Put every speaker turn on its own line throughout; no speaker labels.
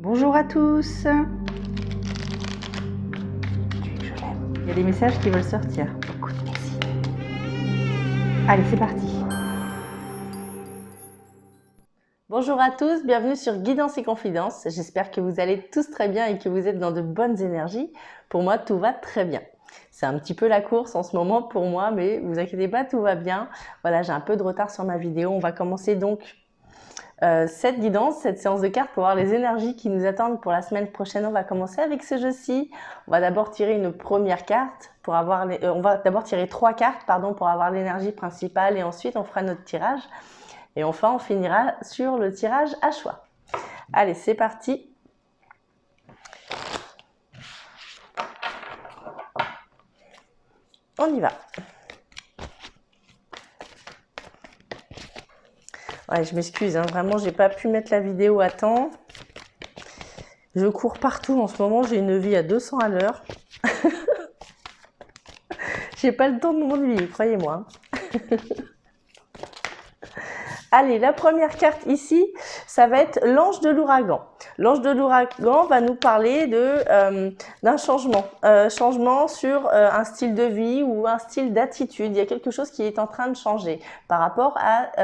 Bonjour à tous. Il y a des messages qui veulent sortir. Écoute, merci. Allez, c'est parti. Bonjour à tous, bienvenue sur Guidance et Confidences. J'espère que vous allez tous très bien et que vous êtes dans de bonnes énergies. Pour moi, tout va très bien. C'est un petit peu la course en ce moment pour moi, mais vous inquiétez pas, tout va bien. Voilà, j'ai un peu de retard sur ma vidéo. On va commencer donc cette guidance, cette séance de cartes pour voir les énergies qui nous attendent pour la semaine prochaine. On va commencer avec ce jeu-ci. On va d'abord tirer une première carte pour avoir on va d'abord tirer 3 cartes pour avoir l'énergie principale et ensuite on fera notre tirage. Et enfin, on finira sur le tirage à choix. Allez, c'est parti. On y va. Ouais, je m'excuse, vraiment, j'ai pas pu mettre la vidéo à temps. Je cours partout en ce moment, j'ai une vie à 200 à l'heure. J'ai pas le temps de m'ennuyer, croyez-moi. Allez, la première carte ici, ça va être l'ange de l'ouragan. L'ange de l'ouragan va nous parler d'un changement. Changement sur un style de vie ou un style d'attitude. Il y a quelque chose qui est en train de changer par rapport à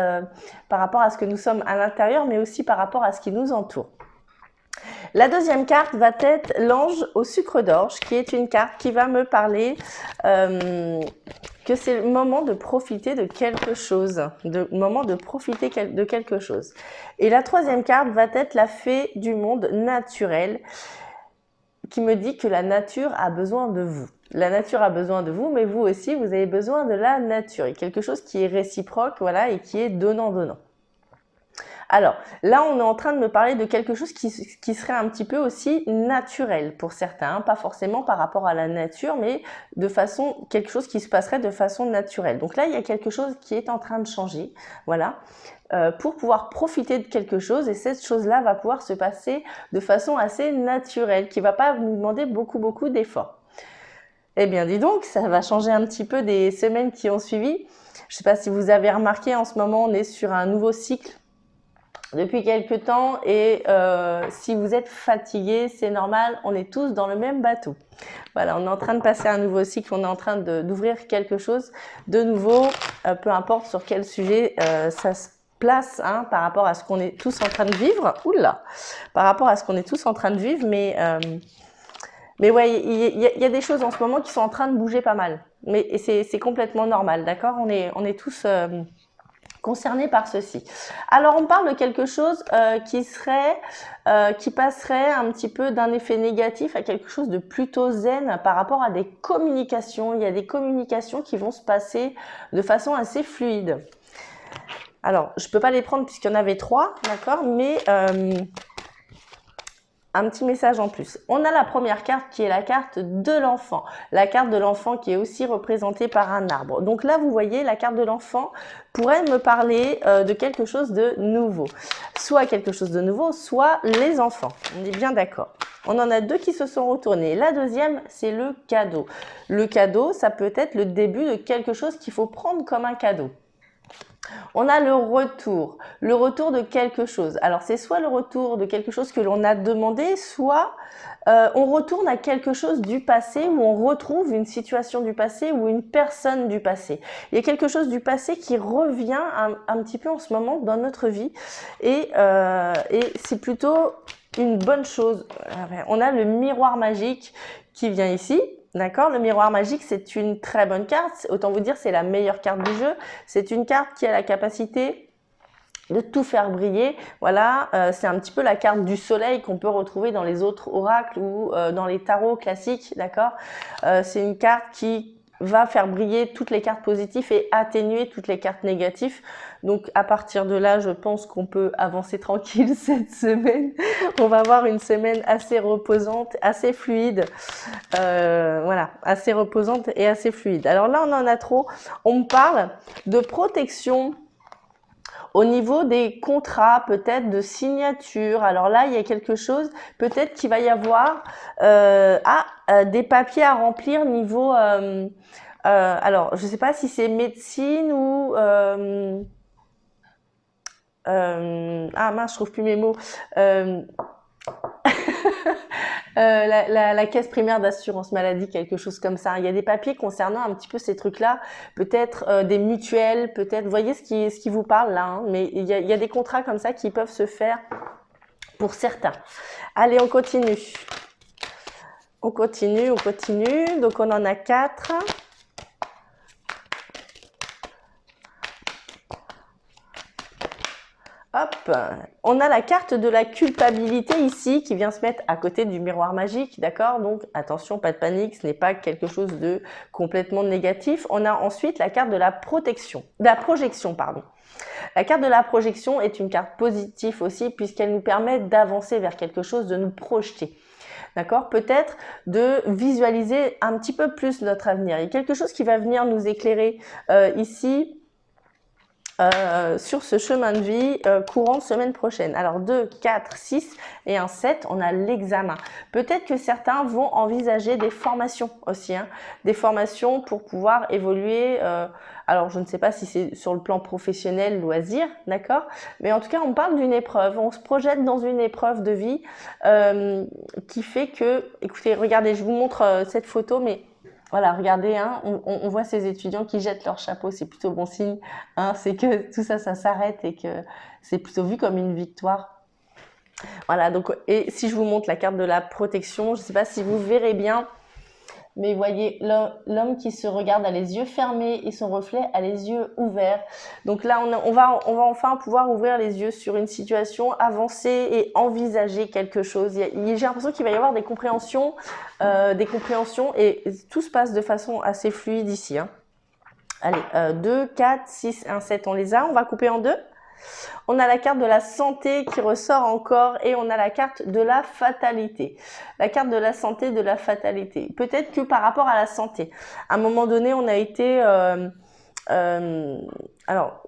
ce que nous sommes à l'intérieur, mais aussi par rapport à ce qui nous entoure. La deuxième carte va être l'ange au sucre d'orge, qui est une carte qui va me parler que c'est le moment de profiter de quelque chose, de quelque chose. Et la troisième carte va être la fée du monde naturel, qui me dit que la nature a besoin de vous. La nature a besoin de vous, mais vous aussi, vous avez besoin de la nature. Il y a quelque chose qui est réciproque, voilà, et qui est donnant-donnant. Alors, là, on est en train de me parler de quelque chose qui serait un petit peu aussi naturel pour certains, pas forcément par rapport à la nature, mais quelque chose qui se passerait de façon naturelle. Donc là, il y a quelque chose qui est en train de changer, voilà, pour pouvoir profiter de quelque chose, et cette chose-là va pouvoir se passer de façon assez naturelle, qui va pas nous demander beaucoup d'efforts. Eh bien, dis donc, ça va changer un petit peu des semaines qui ont suivi. Je ne sais pas si vous avez remarqué, en ce moment, on est sur un nouveau cycle depuis quelques temps, et si vous êtes fatigué, c'est normal, on est tous dans le même bateau. Voilà, on est en train de passer un nouveau cycle, on est en train d'ouvrir quelque chose de nouveau, peu importe sur quel sujet ça se place, par rapport à ce qu'on est tous en train de vivre. Oula, par rapport à ce qu'on est tous en train de vivre, mais ouais, il y a des choses en ce moment qui sont en train de bouger pas mal. Mais c'est complètement normal, d'accord? On est tous concernés par ceci. Alors, on parle de quelque chose qui passerait un petit peu d'un effet négatif à quelque chose de plutôt zen par rapport à des communications. Il y a des communications qui vont se passer de façon assez fluide. Alors, je peux pas les prendre puisqu'il y en avait 3, d'accord, mais un petit message en plus. On a la première carte qui est la carte de l'enfant. La carte de l'enfant qui est aussi représentée par un arbre. Donc là, vous voyez, la carte de l'enfant pourrait me parler de quelque chose de nouveau. Soit quelque chose de nouveau, soit les enfants. On est bien d'accord. On en a 2 qui se sont retournés. La deuxième, c'est le cadeau. Le cadeau, ça peut être le début de quelque chose qu'il faut prendre comme un cadeau. On a le retour de quelque chose. Alors, c'est soit le retour de quelque chose que l'on a demandé, soit on retourne à quelque chose du passé, où on retrouve une situation du passé ou une personne du passé. Il y a quelque chose du passé qui revient un petit peu en ce moment dans notre vie, et c'est plutôt une bonne chose. On a le miroir magique qui vient ici. D'accord, le miroir magique, c'est une très bonne carte. Autant vous dire, c'est la meilleure carte du jeu. C'est une carte qui a la capacité de tout faire briller. Voilà, c'est un petit peu la carte du soleil qu'on peut retrouver dans les autres oracles ou dans les tarots classiques. D'accord, c'est une carte qui va faire briller toutes les cartes positives et atténuer toutes les cartes négatives. Donc à partir de là, je pense qu'on peut avancer tranquille cette semaine. On va avoir une semaine assez reposante, assez fluide. Voilà, assez reposante et assez fluide. Alors là, on en a trop. On me parle de protection au niveau des contrats, peut-être de signature. Alors là, il y a quelque chose, peut-être qu'il va y avoir des papiers à remplir niveau... alors, je ne sais pas si c'est médecine ou... ah mince, je trouve plus mes mots. la caisse primaire d'assurance maladie, quelque chose comme ça. Il y a des papiers concernant un petit peu ces trucs-là, peut-être des mutuelles, peut-être, vous voyez ce qui vous parle là, hein, mais il y a des contrats comme ça qui peuvent se faire pour certains. Allez, on continue. On continue, on continue. Donc, on en a 4. Hop, on a la carte de la culpabilité ici qui vient se mettre à côté du miroir magique, d'accord? Donc attention, pas de panique, ce n'est pas quelque chose de complètement négatif. On a ensuite la carte de la projection, pardon. La carte de la projection est une carte positive aussi puisqu'elle nous permet d'avancer vers quelque chose, de nous projeter. D'accord? Peut-être de visualiser un petit peu plus notre avenir. Il y a quelque chose qui va venir nous éclairer ici. Sur ce chemin de vie courant semaine prochaine. Alors 2, 4, 6 et un 7, on a l'examen. Peut-être que certains vont envisager des formations aussi, hein, des formations pour pouvoir évoluer. Alors je ne sais pas si c'est sur le plan professionnel, loisir, d'accord? Mais en tout cas, on parle d'une épreuve. On se projette dans une épreuve de vie qui fait que, écoutez, regardez, je vous montre cette photo, mais voilà, regardez, hein, on voit ces étudiants qui jettent leur chapeau, c'est plutôt bon signe, hein, c'est que tout ça, ça s'arrête et que c'est plutôt vu comme une victoire. Voilà, donc, et si je vous montre la carte de la protection, je ne sais pas si vous verrez bien, mais voyez, l'homme qui se regarde a les yeux fermés et son reflet a les yeux ouverts. Donc là, on va enfin pouvoir ouvrir les yeux sur une situation, avancer et envisager quelque chose. J'ai l'impression qu'il va y avoir des compréhensions et tout se passe de façon assez fluide ici, hein. Allez, 2, 4, 6, 1, 7, on les a. On va couper en deux. On a la carte de la santé qui ressort encore et on a la carte de la fatalité. La carte de la santé, de la fatalité. Peut-être que par rapport à la santé, à un moment donné, on a été... alors,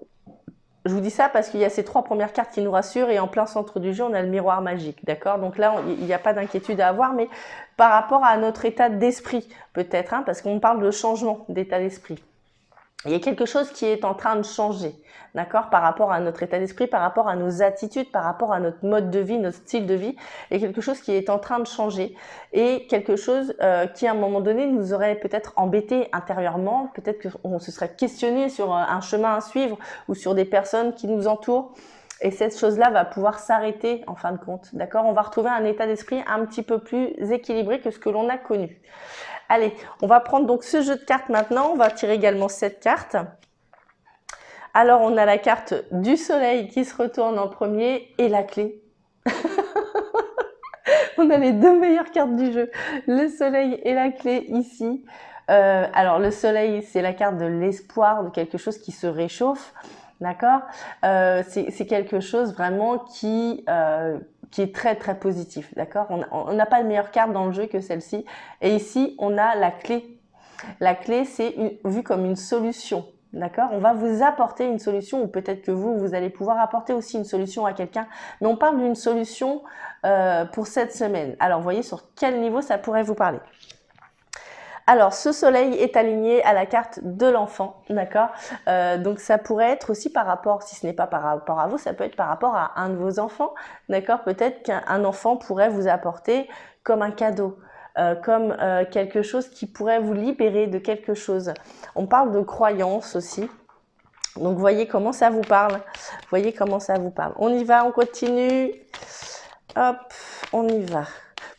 je vous dis ça parce qu'il y a ces 3 premières cartes qui nous rassurent et en plein centre du jeu, on a le miroir magique, d'accord? Donc là, il n'y a pas d'inquiétude à avoir, mais par rapport à notre état d'esprit, peut-être, hein, parce qu'on parle de changement d'état d'esprit. Il y a quelque chose qui est en train de changer, d'accord, par rapport à notre état d'esprit, par rapport à nos attitudes, par rapport à notre mode de vie, notre style de vie. Il y a quelque chose qui est en train de changer et quelque chose qui, à un moment donné, nous aurait peut-être embêté intérieurement. Peut-être qu'on se serait questionné sur un chemin à suivre ou sur des personnes qui nous entourent. Et cette chose-là va pouvoir s'arrêter en fin de compte, d'accord? On va retrouver un état d'esprit un petit peu plus équilibré que ce que l'on a connu. Allez, on va prendre donc ce jeu de cartes maintenant. On va tirer également cette carte. Alors, on a la carte du soleil qui se retourne en premier et la clé. On a les 2 meilleures cartes du jeu. Le soleil et la clé ici. Alors, le soleil, c'est la carte de l'espoir, de quelque chose qui se réchauffe. D'accord? C'est quelque chose vraiment qui est très très positif, d'accord? On n'a pas de meilleure carte dans le jeu que celle-ci. Et ici, on a la clé. La clé, c'est vu comme une solution, d'accord? On va vous apporter une solution, ou peut-être que vous allez pouvoir apporter aussi une solution à quelqu'un. Mais on parle d'une solution pour cette semaine. Alors, vous voyez sur quel niveau ça pourrait vous parler. Alors, ce soleil est aligné à la carte de l'enfant, d'accord? Donc, ça pourrait être aussi par rapport, si ce n'est pas par rapport à vous, ça peut être par rapport à un de vos enfants, d'accord? Peut-être qu'un enfant pourrait vous apporter comme un cadeau, comme quelque chose qui pourrait vous libérer de quelque chose. On parle de croyance aussi. Donc, voyez comment ça vous parle. Voyez comment ça vous parle. On y va, on continue. Hop, on y va.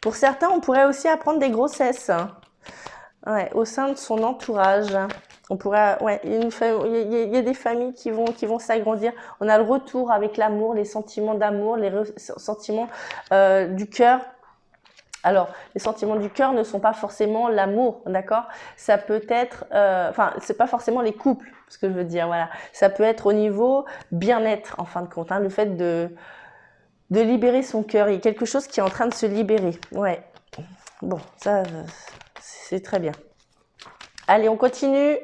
Pour certains, on pourrait aussi apprendre des grossesses. Ouais, au sein de son entourage, on pourrait, ouais, il y a des familles qui vont s'agrandir. On a le retour avec l'amour, les sentiments d'amour, les sentiments du cœur. Alors, les sentiments du cœur ne sont pas forcément l'amour, d'accord? Ça peut être, enfin, c'est pas forcément les couples, ce que je veux dire, voilà. Ça peut être au niveau bien-être, en fin de compte, hein, le fait de libérer son cœur. Il y a quelque chose qui est en train de se libérer, ouais. Bon, ça... c'est très bien. Allez, on continue.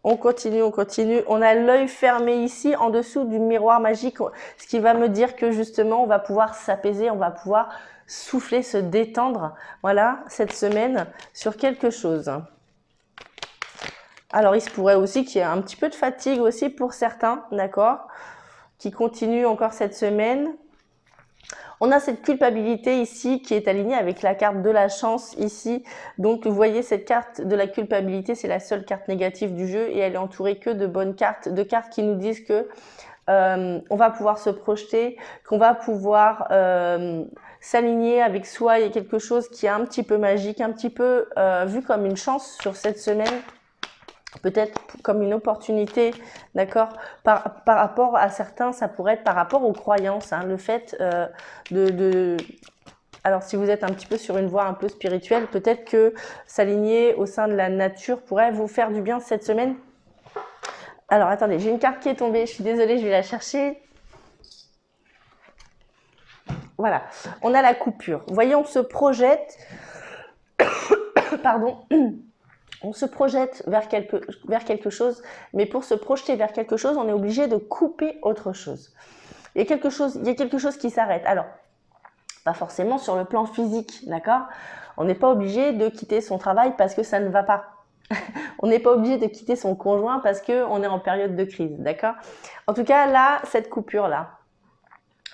On continue, on continue. On a l'œil fermé ici, en dessous du miroir magique, ce qui va me dire que justement, on va pouvoir s'apaiser, on va pouvoir souffler, se détendre, voilà, cette semaine, sur quelque chose. Alors, il se pourrait aussi qu'il y ait un petit peu de fatigue aussi pour certains, d'accord, qui continuent encore cette semaine. On a cette culpabilité ici qui est alignée avec la carte de la chance ici. Donc, vous voyez, cette carte de la culpabilité, c'est la seule carte négative du jeu et elle est entourée que de bonnes cartes, de cartes qui nous disent que on va pouvoir se projeter, qu'on va pouvoir s'aligner avec soi. Il y a quelque chose qui est un petit peu magique, un petit peu vu comme une chance sur cette semaine. Peut-être comme une opportunité, d'accord, par rapport à certains, ça pourrait être par rapport aux croyances, hein, le fait alors si vous êtes un petit peu sur une voie un peu spirituelle, peut-être que s'aligner au sein de la nature pourrait vous faire du bien cette semaine. Alors attendez, j'ai une carte qui est tombée, je suis désolée, je vais la chercher. Voilà, on a la coupure. Vous voyez, on se projette, pardon, on se projette vers quelque chose, mais pour se projeter vers quelque chose, on est obligé de couper autre chose. Il y a quelque chose qui s'arrête. Alors, pas forcément sur le plan physique, d'accord? On n'est pas obligé de quitter son travail parce que ça ne va pas. On n'est pas obligé de quitter son conjoint parce qu'on est en période de crise, d'accord? En tout cas, là, cette coupure-là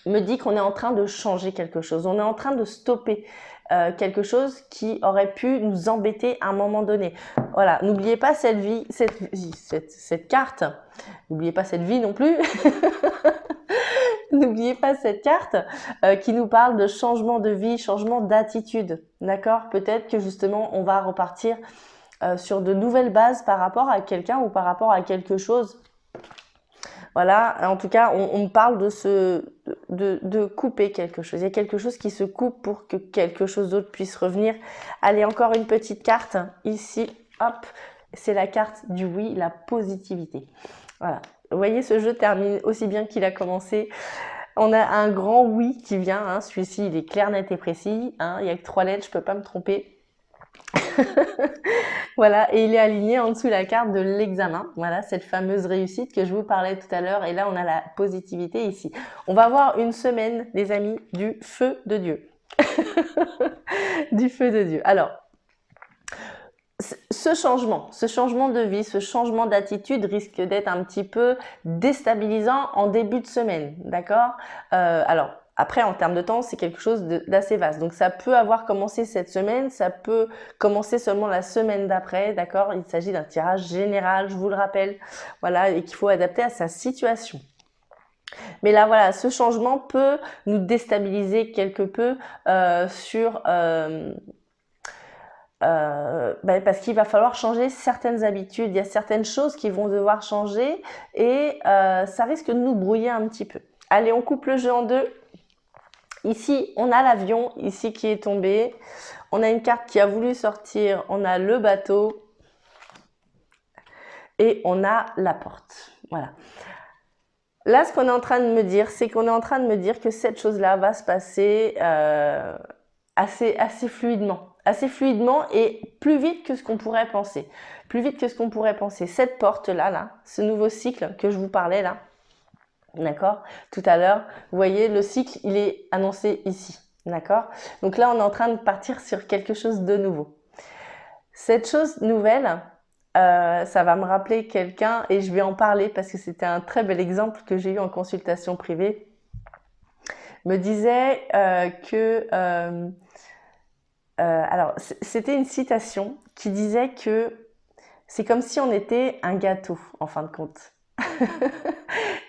me dit qu'on est en train de changer quelque chose. On est en train de stopper quelque chose qui aurait pu nous embêter à un moment donné. Voilà, n'oubliez pas cette carte. N'oubliez pas cette vie non plus. N'oubliez pas cette carte qui nous parle de changement de vie, changement d'attitude. D'accord? Peut-être que justement, on va repartir sur de nouvelles bases par rapport à quelqu'un ou par rapport à quelque chose. Voilà, en tout cas, on me parle de couper quelque chose. Il y a quelque chose qui se coupe pour que quelque chose d'autre puisse revenir. Allez, encore une petite carte ici. Hop, c'est la carte du oui, la positivité. Voilà, vous voyez, ce jeu termine aussi bien qu'il a commencé. On a un grand oui qui vient. Hein. Celui-ci, il est clair, net et précis. Hein. Il n'y a que 3 lettres, je ne peux pas me tromper. Voilà, et il est aligné en dessous la carte de l'examen. Voilà, cette fameuse réussite que je vous parlais tout à l'heure. Et là, on a la positivité ici. On va voir une semaine, les amis, du feu de Dieu. Du feu de Dieu. Alors, ce changement de vie, ce changement d'attitude risque d'être un petit peu déstabilisant en début de semaine. D'accord? Alors, après, en termes de temps, c'est quelque chose d'assez vaste. Donc, ça peut avoir commencé cette semaine, ça peut commencer seulement la semaine d'après, d'accord? Il s'agit d'un tirage général, je vous le rappelle, voilà, et qu'il faut adapter à sa situation. Mais là, voilà, ce changement peut nous déstabiliser quelque peu parce qu'il va falloir changer certaines habitudes. Il y a certaines choses qui vont devoir changer et ça risque de nous brouiller un petit peu. Allez, on coupe le jeu en deux. Ici, on a l'avion, ici qui est tombé. On a une carte qui a voulu sortir. On a le bateau. Et on a la porte. Voilà. Là, ce qu'on est en train de me dire, c'est qu'on est en train de me dire que cette chose-là va se passer assez fluidement. Assez fluidement et plus vite que ce qu'on pourrait penser. Plus vite que ce qu'on pourrait penser. Cette porte-là, ce nouveau cycle que je vous parlais là, d'accord, tout à l'heure, vous voyez, le cycle, il est annoncé ici, d'accord? Donc là, on est en train de partir sur quelque chose de nouveau. Cette chose nouvelle, ça va me rappeler quelqu'un et je vais en parler parce que c'était un très bel exemple que j'ai eu en consultation privée. Me disait alors, c'était une citation qui disait que c'est comme si on était un gâteau, en fin de compte.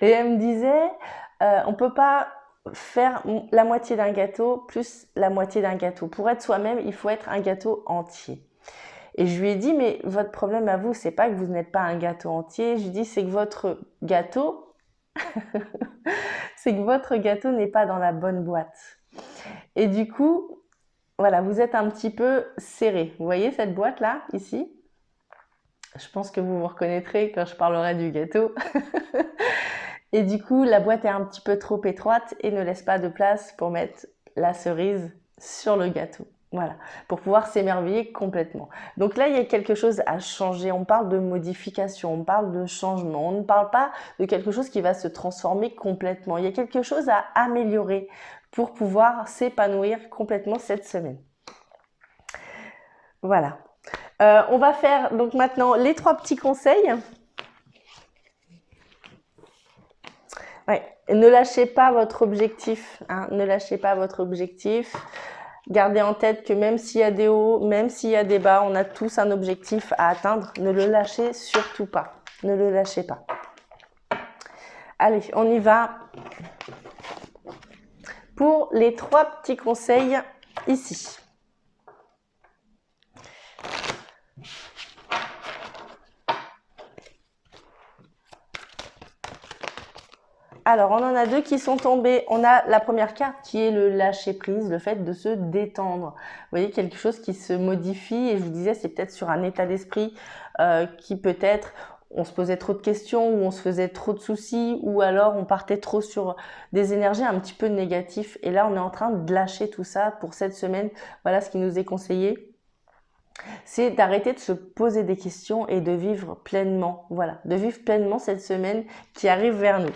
Et elle me disait, on peut pas faire la moitié d'un gâteau plus la moitié d'un gâteau. Pour être soi-même, il faut être un gâteau entier. Et je lui ai dit, mais votre problème à vous, c'est pas que vous n'êtes pas un gâteau entier. Je lui ai dit, c'est que votre gâteau, c'est que votre gâteau n'est pas dans la bonne boîte. Et du coup, voilà, vous êtes un petit peu serré. Vous voyez cette boîte-là, ici? Je pense que vous vous reconnaîtrez quand je parlerai du gâteau. Et du coup, la boîte est un petit peu trop étroite et ne laisse pas de place pour mettre la cerise sur le gâteau. Voilà, pour pouvoir s'émerveiller complètement. Donc là, il y a quelque chose à changer. On parle de modification, on parle de changement. On ne parle pas de quelque chose qui va se transformer complètement. Il y a quelque chose à améliorer pour pouvoir s'épanouir complètement cette semaine. Voilà. On va faire donc maintenant les 3 petits conseils. Ouais. ne lâchez pas votre objectif, hein, ne lâchez pas votre objectif. Gardez en tête que même s'il y a des hauts, même s'il y a des bas, on a tous un objectif à atteindre. Ne le lâchez surtout pas. Ne le lâchez pas. Allez, on y va pour les 3 petits conseils ici. Alors, on en a 2 qui sont tombés. On a la première carte qui est le lâcher prise, le fait de se détendre. Vous voyez, quelque chose qui se modifie. Et je vous disais, c'est peut-être sur un état d'esprit qui peut-être, on se posait trop de questions ou on se faisait trop de soucis ou alors on partait trop sur des énergies un petit peu négatives. Et là, on est en train de lâcher tout ça pour cette semaine. Voilà ce qui nous est conseillé. C'est d'arrêter de se poser des questions et de vivre pleinement. Voilà, de vivre pleinement cette semaine qui arrive vers nous.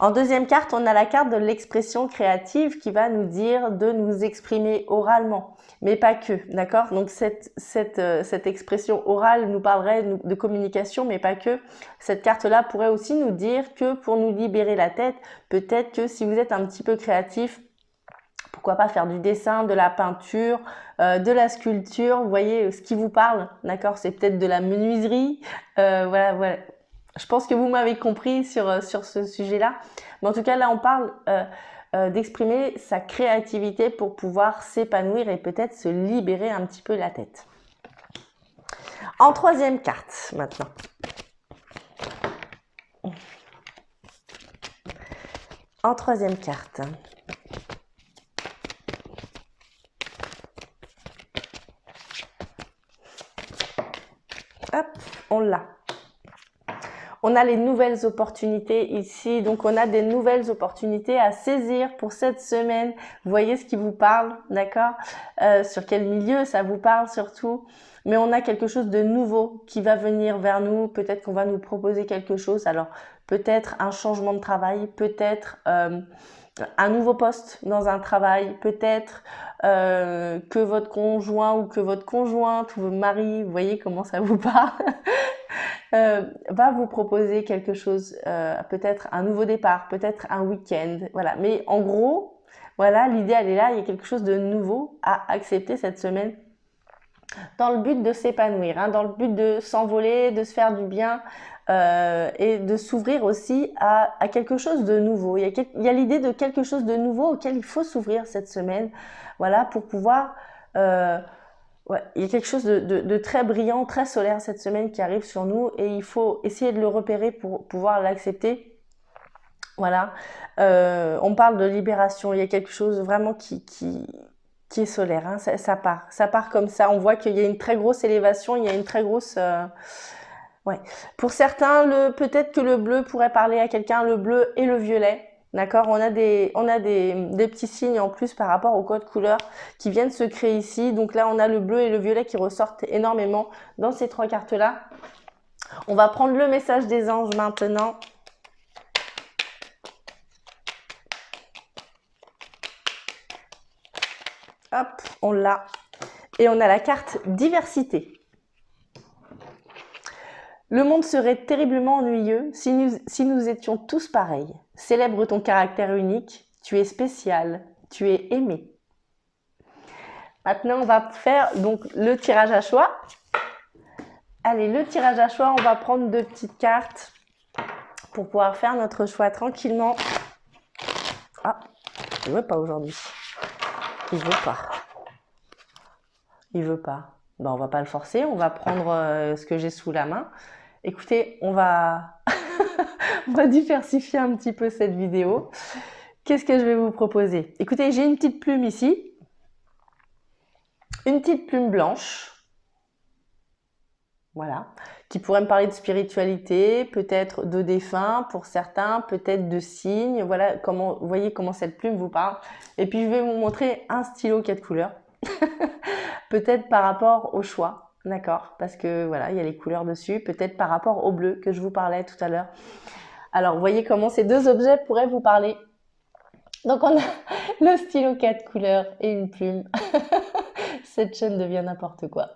En deuxième carte, on a la carte de l'expression créative qui va nous dire de nous exprimer oralement, mais pas que, d'accord? Donc cette expression orale nous parlerait de communication, mais pas que. Cette carte-là pourrait aussi nous dire que pour nous libérer la tête, peut-être que si vous êtes un petit peu créatif, pourquoi pas faire du dessin, de la peinture, de la sculpture, vous voyez ce qui vous parle, d'accord? C'est peut-être de la menuiserie, voilà. Je pense que vous m'avez compris sur ce sujet-là. Mais en tout cas, là, on parle d'exprimer sa créativité pour pouvoir s'épanouir et peut-être se libérer un petit peu la tête. En troisième carte, maintenant. En troisième carte. Hop, on l'a. On a les nouvelles opportunités ici, donc on a des nouvelles opportunités à saisir pour cette semaine. Vous voyez ce qui vous parle, d'accord? Sur quel milieu ça vous parle surtout. Mais on a quelque chose de nouveau qui va venir vers nous. Peut-être qu'on va nous proposer quelque chose. Alors peut-être un changement de travail, peut-être un nouveau poste dans un travail, peut-être que votre conjoint ou que votre conjointe ou votre mari, vous voyez comment ça vous parle, va vous proposer quelque chose, peut-être un nouveau départ, peut-être un week-end, voilà. Mais en gros, voilà, l'idée elle est là, il y a quelque chose de nouveau à accepter cette semaine dans le but de s'épanouir, hein, dans le but de s'envoler, de se faire du bien et de s'ouvrir aussi à quelque chose de nouveau. Il y a l'idée de quelque chose de nouveau auquel il faut s'ouvrir cette semaine, voilà, pour pouvoir... ouais, il y a quelque chose de très brillant, très solaire cette semaine qui arrive sur nous et il faut essayer de le repérer pour pouvoir l'accepter. Voilà, on parle de libération, il y a quelque chose vraiment qui est solaire, hein. Ça part comme ça. On voit qu'il y a une très grosse élévation, il y a une très grosse... ouais. Pour certains, peut-être que le bleu pourrait parler à quelqu'un, le bleu et le violet. D'accord, on a des petits signes en plus par rapport au code couleur qui viennent se créer ici. Donc là, on a le bleu et le violet qui ressortent énormément dans ces 3 cartes-là. On va prendre le message des anges maintenant. Hop, on l'a. Et on a la carte diversité. Le monde serait terriblement ennuyeux si nous étions tous pareils. Célèbre ton caractère unique, tu es spécial, tu es aimé. Maintenant, on va faire donc le tirage à choix. Allez, le tirage à choix, on va prendre 2 petites cartes pour pouvoir faire notre choix tranquillement. Ah, il veut pas aujourd'hui. Il veut pas. Il veut pas. Ben, on va pas le forcer, on va prendre ce que j'ai sous la main. Écoutez, on va diversifier un petit peu cette vidéo. Qu'est-ce que je vais vous proposer? Écoutez, j'ai une petite plume ici. Une petite plume blanche. Voilà. Qui pourrait me parler de spiritualité, peut-être de défunts pour certains, peut-être de signes. Voilà, vous voyez comment cette plume vous parle. Et puis, je vais vous montrer un stylo 4 couleurs. Peut-être par rapport au choix. D'accord, parce que voilà, il y a les couleurs dessus, peut-être par rapport au bleu que je vous parlais tout à l'heure. Alors, vous voyez comment ces 2 objets pourraient vous parler. Donc, on a le stylo 4 couleurs et une plume. Cette chaîne devient n'importe quoi.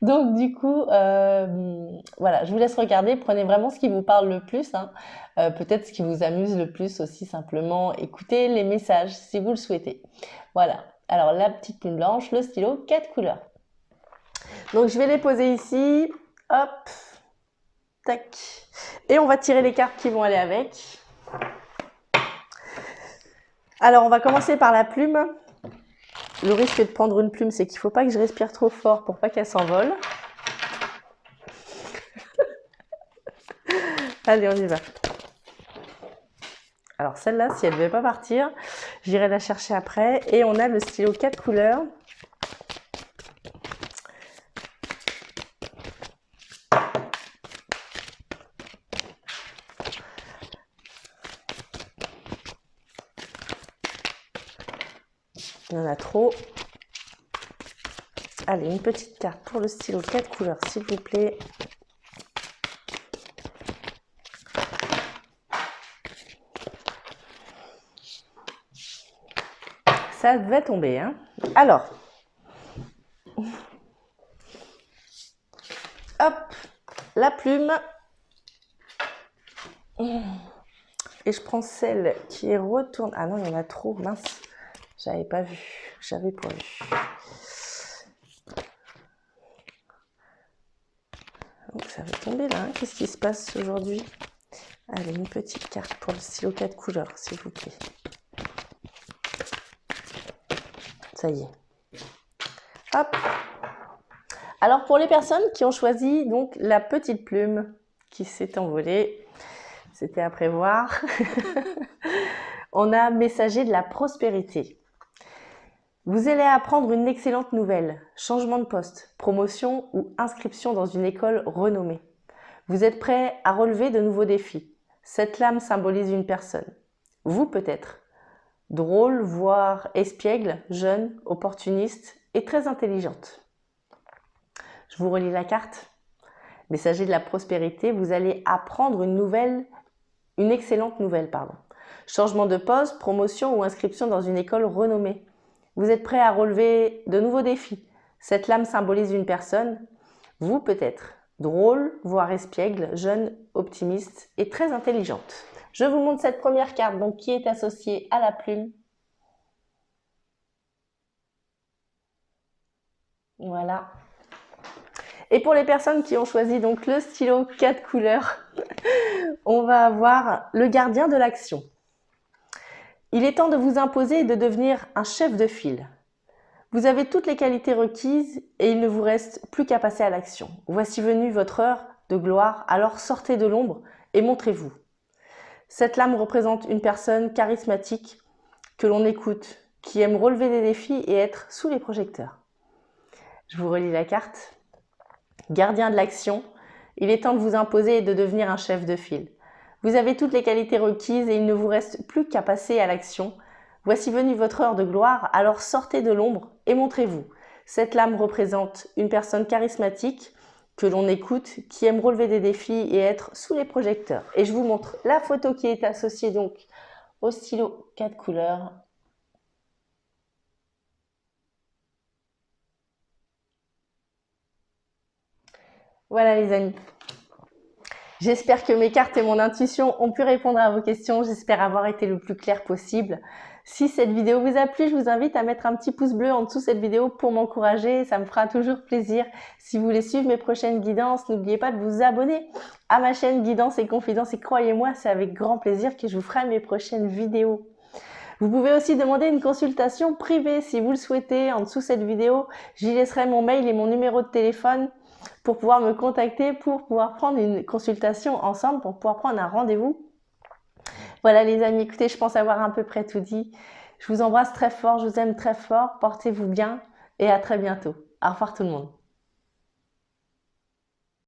Donc du coup, voilà, je vous laisse regarder, prenez vraiment ce qui vous parle le plus, hein. Peut-être ce qui vous amuse le plus aussi, simplement écoutez les messages si vous le souhaitez. Voilà, alors la petite plume blanche, le stylo, 4 couleurs. Donc je vais les poser ici, hop, tac, et on va tirer les cartes qui vont aller avec. Alors on va commencer par la plume. Le risque de prendre une plume, c'est qu'il ne faut pas que je respire trop fort pour pas qu'elle s'envole. Allez, on y va. Alors celle-là, si elle ne devait pas partir, j'irai la chercher après. Et on a le stylo 4 couleurs. Il y en a trop. Allez, une petite carte pour le stylo 4 couleurs, s'il vous plaît. Ça devait tomber, hein. Alors, hop, la plume. Et je prends celle qui est retournée. Ah non, il y en a trop, mince. J'avais pas vu, j'avais pas vu. Donc ça va tomber là, hein. Qu'est-ce qui se passe aujourd'hui? Allez, une petite carte pour le stylo 4 couleurs, s'il vous plaît. Ça y est. Hop. Alors pour les personnes qui ont choisi donc la petite plume qui s'est envolée, c'était à prévoir. On a messager de la prospérité. Vous allez apprendre une excellente nouvelle, changement de poste, promotion ou inscription dans une école renommée. Vous êtes prêt à relever de nouveaux défis. Cette lame symbolise une personne. Vous peut-être. Drôle, voire espiègle, jeune, opportuniste et très intelligente. Je vous relis la carte. Messager de la prospérité, vous allez apprendre une excellente nouvelle, pardon. Changement de poste, promotion ou inscription dans une école renommée. Vous êtes prêt à relever de nouveaux défis. Cette lame symbolise une personne. Vous peut-être. Drôle, voire espiègle, jeune, optimiste et très intelligente. Je vous montre cette première carte donc, qui est associée à la plume. Voilà. Et pour les personnes qui ont choisi donc le stylo 4 couleurs, on va avoir le gardien de l'action. Il est temps de vous imposer et de devenir un chef de file. Vous avez toutes les qualités requises et il ne vous reste plus qu'à passer à l'action. Voici venue votre heure de gloire, alors sortez de l'ombre et montrez-vous. Cette lame représente une personne charismatique que l'on écoute, qui aime relever des défis et être sous les projecteurs. Je vous relis la carte. Gardien de l'action, il est temps de vous imposer et de devenir un chef de file. Vous avez toutes les qualités requises et il ne vous reste plus qu'à passer à l'action. Voici venue votre heure de gloire, alors sortez de l'ombre et montrez-vous. Cette lame représente une personne charismatique que l'on écoute, qui aime relever des défis et être sous les projecteurs. Et je vous montre la photo qui est associée donc au stylo 4 couleurs. Voilà les amis. J'espère que mes cartes et mon intuition ont pu répondre à vos questions. J'espère avoir été le plus clair possible. Si cette vidéo vous a plu, je vous invite à mettre un petit pouce bleu en dessous de cette vidéo pour m'encourager. Ça me fera toujours plaisir. Si vous voulez suivre mes prochaines guidances, n'oubliez pas de vous abonner à ma chaîne Guidance et Confidence. Et croyez-moi, c'est avec grand plaisir que je vous ferai mes prochaines vidéos. Vous pouvez aussi demander une consultation privée si vous le souhaitez. En dessous de cette vidéo, j'y laisserai mon mail et mon numéro de téléphone pour pouvoir me contacter, pour pouvoir prendre une consultation ensemble, pour pouvoir prendre un rendez-vous. Voilà les amis, écoutez, je pense avoir à peu près tout dit. Je vous embrasse très fort, je vous aime très fort, portez-vous bien et à très bientôt. Au revoir tout le monde.